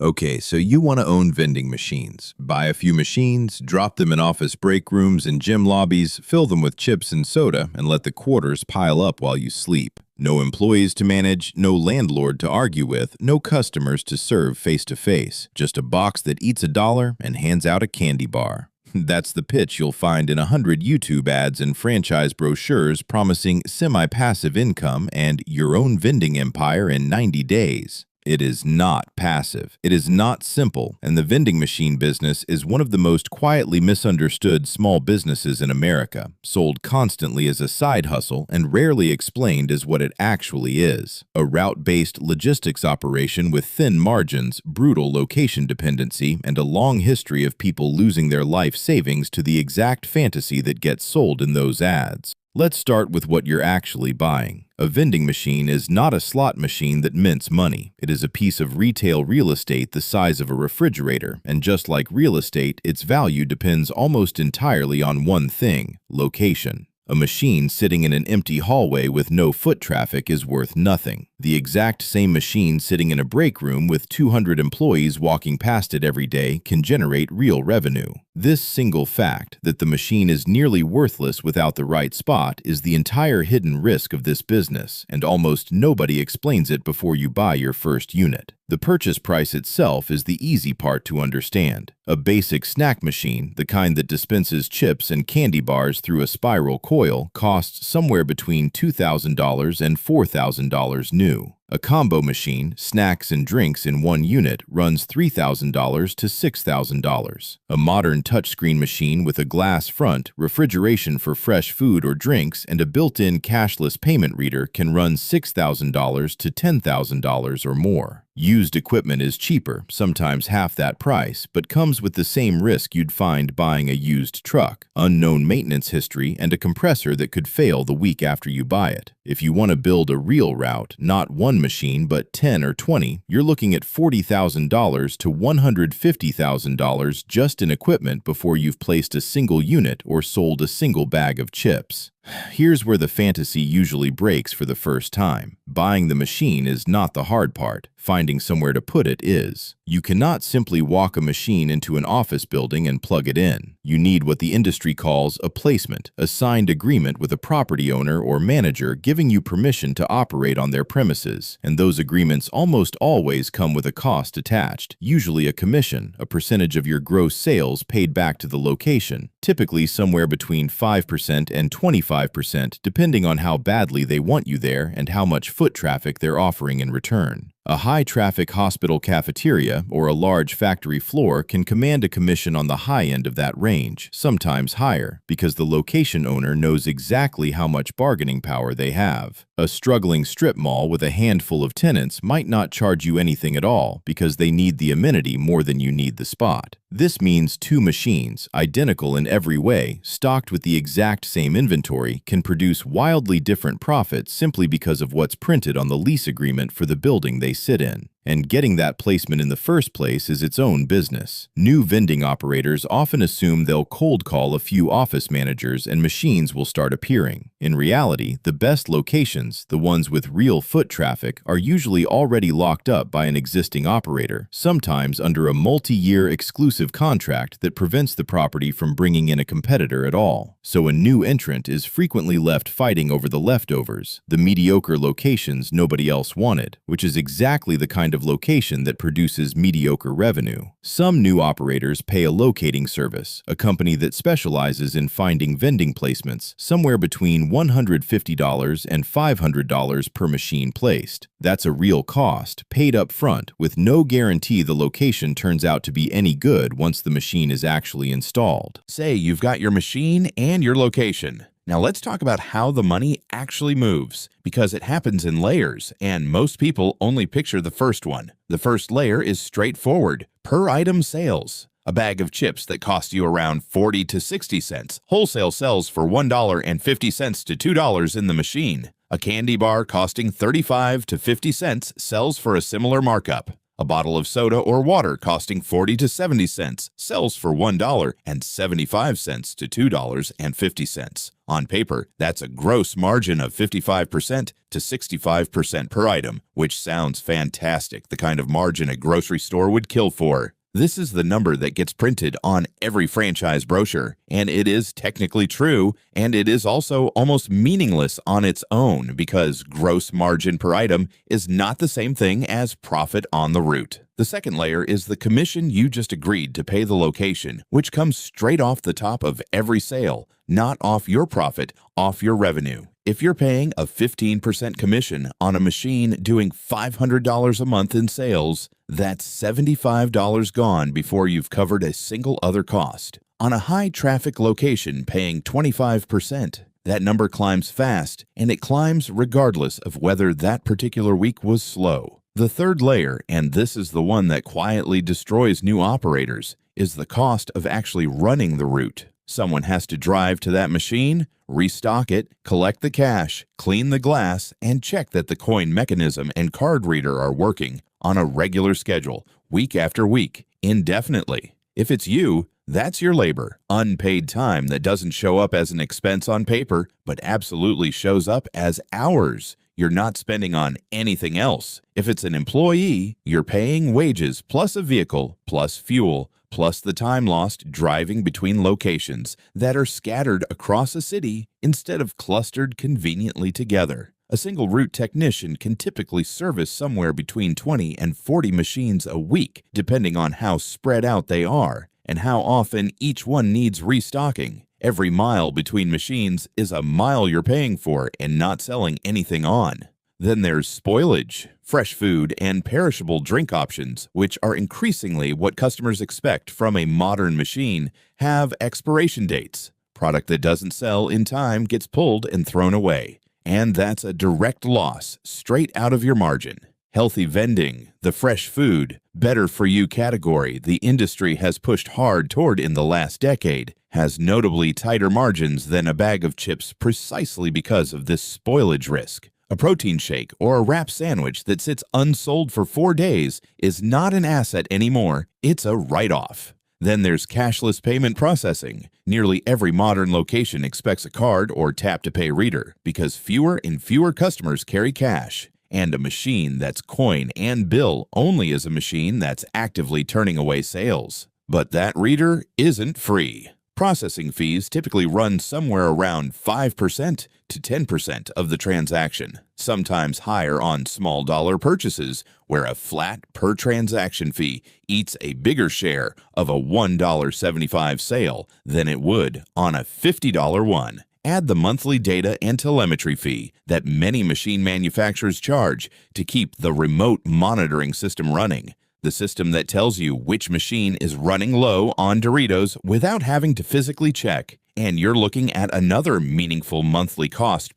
Okay, so you want to own vending machines. Buy a few machines, drop them in office break rooms and gym lobbies, fill them with chips and soda, and let the quarters pile up while you sleep. No employees to manage, no landlord to argue with, no customers to serve face to face. Just a box that eats $1 and hands out a candy bar. That's the pitch you'll find in 100 YouTube ads and franchise brochures promising semi-passive income and your own vending empire in 90 days. It is not passive. It is not simple, and the vending machine business is one of the most quietly misunderstood small businesses in America, sold constantly as a side hustle and rarely explained as what it actually is. A route-based logistics operation with thin margins, brutal location dependency, and a long history of people losing their life savings to the exact fantasy that gets sold in those ads. Let's start with what you're actually buying. A vending machine is not a slot machine that mints money. It is a piece of retail real estate the size of a refrigerator, and just like real estate, its value depends almost entirely on one thing: location. A machine sitting in an empty hallway with no foot traffic is worth nothing. The exact same machine sitting in a break room with 200 employees walking past it every day can generate real revenue. This single fact, that the machine is nearly worthless without the right spot, is the entire hidden risk of this business, and almost nobody explains it before you buy your first unit. The purchase price itself is the easy part to understand. A basic snack machine, the kind that dispenses chips and candy bars through a spiral coil, costs somewhere between $2,000 and $4,000 new. A combo machine, snacks and drinks in one unit, runs $3,000 to $6,000. A modern touchscreen machine with a glass front, refrigeration for fresh food or drinks, and a built-in cashless payment reader can run $6,000 to $10,000 or more. Used equipment is cheaper, sometimes half that price, but comes with the same risk you'd find buying a used truck: unknown maintenance history and a compressor that could fail the week after you buy it. If you want to build a real route, not one machine but 10 or 20, you're looking at $40,000 to $150,000 just in equipment before you've placed a single unit or sold a single bag of chips. Here's where the fantasy usually breaks for the first time. Buying the machine is not the hard part. Finding somewhere to put it is. You cannot simply walk a machine into an office building and plug it in. You need what the industry calls a placement, a signed agreement with a property owner or manager giving you permission to operate on their premises, and those agreements almost always come with a cost attached, usually a commission, a percentage of your gross sales paid back to the location, typically somewhere between 5% and 25%, depending on how badly they want you there and how much foot traffic they're offering in return. A high-traffic hospital cafeteria or a large factory floor can command a commission on the high end of that range, sometimes higher, because the location owner knows exactly how much bargaining power they have. A struggling strip mall with a handful of tenants might not charge you anything at all because they need the amenity more than you need the spot. This means two machines, identical in every way, stocked with the exact same inventory, can produce wildly different profits simply because of what's printed on the lease agreement for the building they sit in. And getting that placement in the first place is its own business. New vending operators often assume they'll cold call a few office managers and machines will start appearing. In reality, the best locations, the ones with real foot traffic, are usually already locked up by an existing operator, sometimes under a multi-year exclusive contract that prevents the property from bringing in a competitor at all. So a new entrant is frequently left fighting over the leftovers, the mediocre locations nobody else wanted, which is exactly the kind of location that produces mediocre revenue. Some new operators pay a locating service, a company that specializes in finding vending placements, somewhere between $150 and $500 per machine placed. That's a real cost, paid up front, with no guarantee the location turns out to be any good once the machine is actually installed. Say you've got your machine and your location. Now let's talk about how the money actually moves, because it happens in layers, and most people only picture the first one. The first layer is straightforward: per item sales. A bag of chips that cost you around 40 to 60 cents wholesale sells for $1.50 to $2 in the machine. A candy bar costing 35 to 50 cents sells for a similar markup. A bottle of soda or water costing 40 to 70 cents sells for $1.75 to $2.50. On paper, that's a gross margin of 55% to 65% per item, which sounds fantastic, the kind of margin a grocery store would kill for. This is the number that gets printed on every franchise brochure, and it is technically true, and it is also almost meaningless on its own because gross margin per item is not the same thing as profit on the route. The second layer is the commission you just agreed to pay the location, which comes straight off the top of every sale, not off your profit, off your revenue. If you're paying a 15% commission on a machine doing $500 a month in sales, that's $75 gone before you've covered a single other cost. On a high-traffic location paying 25%, that number climbs fast, and it climbs regardless of whether that particular week was slow. The third layer, and this is the one that quietly destroys new operators, is the cost of actually running the route. Someone has to drive to that machine, restock it, collect the cash, clean the glass, and check that the coin mechanism and card reader are working on a regular schedule, week after week, indefinitely. If it's you, that's your labor, unpaid time that doesn't show up as an expense on paper, but absolutely shows up as hours you're not spending on anything else. If it's an employee, you're paying wages plus a vehicle plus fuel plus the time lost driving between locations that are scattered across a city instead of clustered conveniently together. A single route technician can typically service somewhere between 20 and 40 machines a week, depending on how spread out they are and how often each one needs restocking. Every mile between machines is a mile you're paying for and not selling anything on. Then there's spoilage, fresh food, and perishable drink options, which are increasingly what customers expect from a modern machine, have expiration dates. Product that doesn't sell in time gets pulled and thrown away. And that's a direct loss straight out of your margin. Healthy vending, the fresh food, better for you category the industry has pushed hard toward in the last decade has notably tighter margins than a bag of chips precisely because of this spoilage risk. A protein shake or a wrap sandwich that sits unsold for 4 days is not an asset anymore, it's a write-off. Then there's cashless payment processing. Nearly every modern location expects a card or tap-to-pay reader because fewer and fewer customers carry cash. And a machine that's coin and bill only is a machine that's actively turning away sales. But that reader isn't free. Processing fees typically run somewhere around 5% to 10% of the transaction, sometimes higher on small dollar purchases where a flat per transaction fee eats a bigger share of a $1.75 sale than it would on a $50 one. Add the monthly data and telemetry fee that many machine manufacturers charge to keep the remote monitoring system running. The system that tells you which machine is running low on Doritos without having to physically check. And you're looking at another meaningful monthly cost